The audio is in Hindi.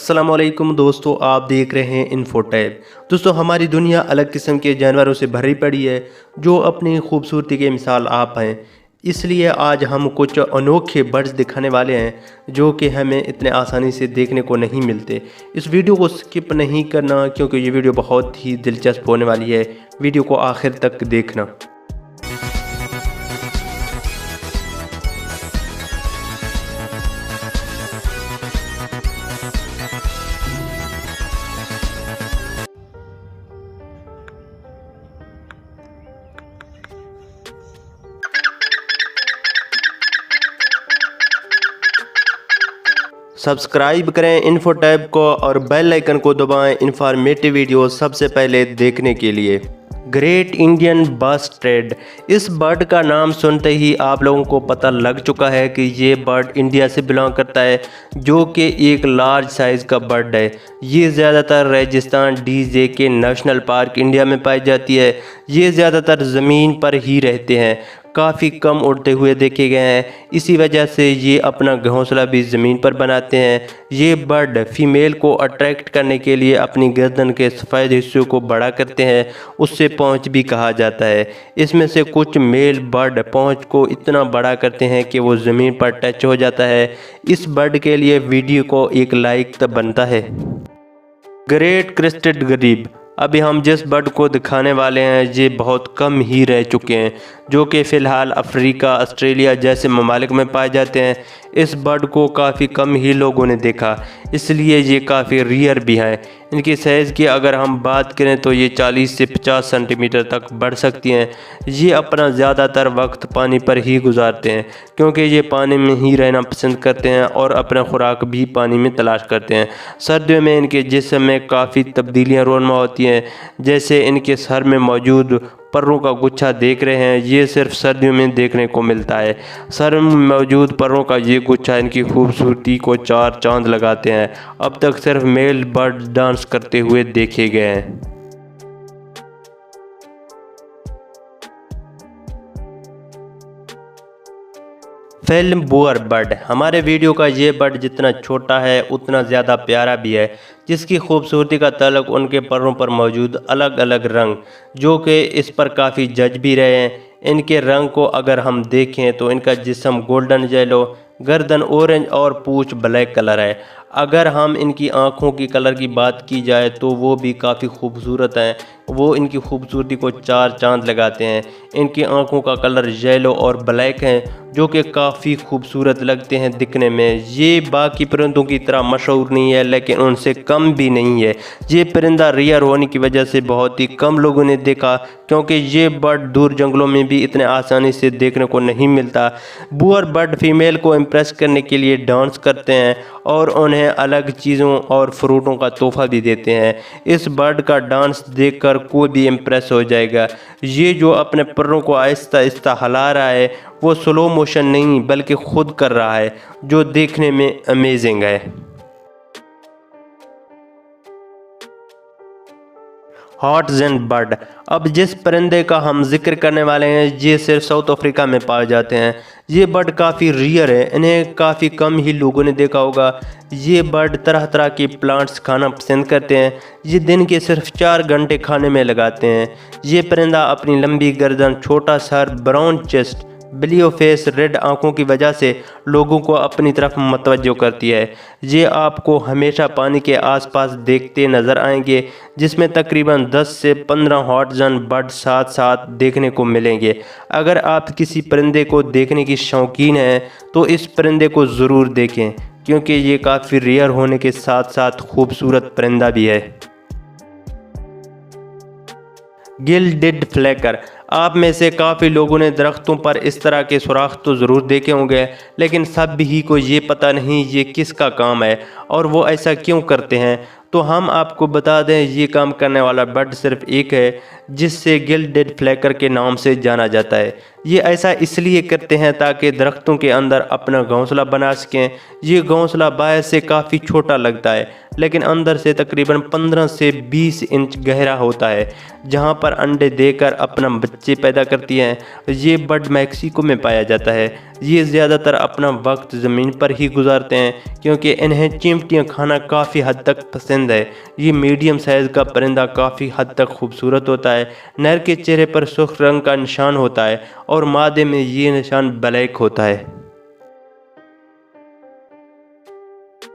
अस्सलाम वालेकुम दोस्तों, आप देख रहे हैं इन्फोटैब। दोस्तों, हमारी दुनिया अलग किस्म के जानवरों से भरी पड़ी है जो अपनी खूबसूरती के मिसाल आप हैं। इसलिए आज हम कुछ अनोखे बर्ड्स दिखाने वाले हैं जो कि हमें इतने आसानी से देखने को नहीं मिलते। इस वीडियो को स्किप नहीं करना क्योंकि ये वीडियो बहुत ही दिलचस्प होने वाली है। वीडियो को आखिर तक देखना। सब्सक्राइब करें इन्फोटैब को और बेल आइकन को दबाएं इंफॉर्मेटिव वीडियो सबसे पहले देखने के लिए। ग्रेट इंडियन बस्टर्ड, इस बर्ड का नाम सुनते ही आप लोगों को पता लग चुका है कि ये बर्ड इंडिया से बिलोंग करता है, जो कि एक लार्ज साइज़ का बर्ड है। ये ज़्यादातर Rajasthan DJK national park India में पाई जाती है। ये ज़्यादातर ज़मीन पर ही रहते हैं, काफ़ी कम उड़ते हुए देखे गए हैं। इसी वजह से ये अपना घोंसला भी ज़मीन पर बनाते हैं। ये बर्ड फीमेल को अट्रैक्ट करने के लिए अपनी गर्दन के सफ़ेद हिस्सों को बड़ा करते हैं, उससे पौंछ भी कहा जाता है। इसमें से कुछ मेल बर्ड पौंछ को इतना बड़ा करते हैं कि वो ज़मीन पर टच हो जाता है। इस बर्ड के लिए वीडियो को एक लाइक तब बनता है। ग्रेट क्रेस्टेड गरीब, अभी हम जिस बर्ड को दिखाने वाले हैं ये बहुत कम ही रह चुके हैं, जो कि फ़िलहाल अफ्रीका, ऑस्ट्रेलिया जैसे ममालिक में पाए जाते हैं। इस बर्ड को काफ़ी कम ही लोगों ने देखा, इसलिए ये काफ़ी रेयर भी हैं। इनकी साइज़ की अगर हम बात करें तो ये 40 से 50 सेंटीमीटर तक बढ़ सकती हैं। ये अपना ज़्यादातर वक्त पानी पर ही गुजारते हैं क्योंकि ये पानी में ही रहना पसंद करते हैं और अपना खुराक भी पानी में तलाश करते हैं। सर्दियों में इनके जिस्म में काफ़ी तब्दीलियाँ रोनमा होती हैं, जैसे इनके सर में मौजूद परों का गुच्छा देख रहे हैं, ये सिर्फ सर्दियों में देखने को मिलता है। सर में मौजूद परों का ये गुच्छा इनकी खूबसूरती को चार चांद लगाते हैं। अब तक सिर्फ मेल बर्ड डांस करते हुए देखे गए हैं। फिल्म बुअर बर्ड, हमारे वीडियो का ये बर्ड जितना छोटा है उतना ज़्यादा प्यारा भी है, जिसकी खूबसूरती का तल्लुक उनके परों पर मौजूद अलग अलग रंग, जो कि इस पर काफ़ी जज भी रहे हैं। इनके रंग को अगर हम देखें तो इनका जिस्म गोल्डन येलो, गर्दन ऑरेंज और पूंछ ब्लैक कलर है। अगर हम इनकी आँखों की कलर की बात की जाए तो वो भी काफ़ी खूबसूरत हैं, वो इनकी खूबसूरती को चार चांद लगाते हैं। इनकी आँखों का कलर येलो और ब्लैक है, जो कि काफ़ी खूबसूरत लगते हैं दिखने में। ये बाकी परिंदों की तरह मशहूर नहीं है, लेकिन उनसे कम भी नहीं है। ये परिंदा रेयर होने की वजह से बहुत ही कम लोगों ने देखा, क्योंकि ये बर्ड दूर जंगलों में भी इतने आसानी से देखने को नहीं मिलता। बुअर बर्ड फीमेल को इम्प्रेस करने के लिए डांस करते हैं और उन्हें अलग चीज़ों और फ्रूटों का तोहफा भी देते हैं। इस बर्ड का डांस देखकर कोई भी इम्प्रेस हो जाएगा। ये जो अपने परों को आहिस्ता आहिस्ता हिला रहा है वो स्लो मोशन नहीं बल्कि खुद कर रहा है, जो देखने में अमेजिंग है। हॉटज़न बर्ड, अब जिस परिंदे का हम जिक्र करने वाले हैं ये सिर्फ साउथ अफ्रीका में पाए जाते हैं। ये बर्ड काफ़ी रेयर है, इन्हें काफ़ी कम ही लोगों ने देखा होगा। ये बर्ड तरह तरह के प्लांट्स खाना पसंद करते हैं। ये दिन के सिर्फ 4 घंटे खाने में लगाते हैं। ये परिंदा अपनी लंबी गर्दन, छोटा sir, brown chest, blue face, red आँखों की वजह से लोगों को अपनी तरफ मतवज्जो करती है। ये आपको हमेशा पानी के आसपास देखते नज़र आएंगे, जिसमें तकरीबन 10 से 15 हॉटज़न बर्ड साथ साथ देखने को मिलेंगे। अगर आप किसी परिंदे को देखने की शौकीन हैं तो इस परिंदे को ज़रूर देखें, क्योंकि ये काफ़ी रेयर होने के साथ साथ खूबसूरत परिंदा भी है। गिल्डेड फ्लैकर, आप में से काफ़ी लोगों ने दरख्तों पर इस तरह के सुराख तो ज़रूर देखे होंगे, लेकिन सब ही को ये पता नहीं ये किसका काम है और वो ऐसा क्यों करते हैं। तो हम आपको बता दें ये काम करने वाला बर्ड सिर्फ एक है, जिससे गिल्डेड फ्लैकर के नाम से जाना जाता है। ये ऐसा इसलिए करते हैं ताकि दरख्तों के अंदर अपना घोंसला बना सकें। ये घोंसला बाहर से काफ़ी छोटा लगता है, लेकिन अंदर से तकरीबन 15 से 20 इंच गहरा होता है, जहां पर अंडे देकर अपना बच्चे पैदा करती हैं। ये बर्ड मैक्सिको में पाया जाता है। ये ज़्यादातर अपना वक्त ज़मीन पर ही गुजारते हैं, क्योंकि इन्हें चिमटियाँ खाना काफ़ी हद तक पसंद है। ये मीडियम साइज़ का परिंदा काफ़ी हद तक खूबसूरत होता है। नर के चेहरे पर सुर्ख रंग का निशान होता है और मादे में ये निशान ब्लैक होता है।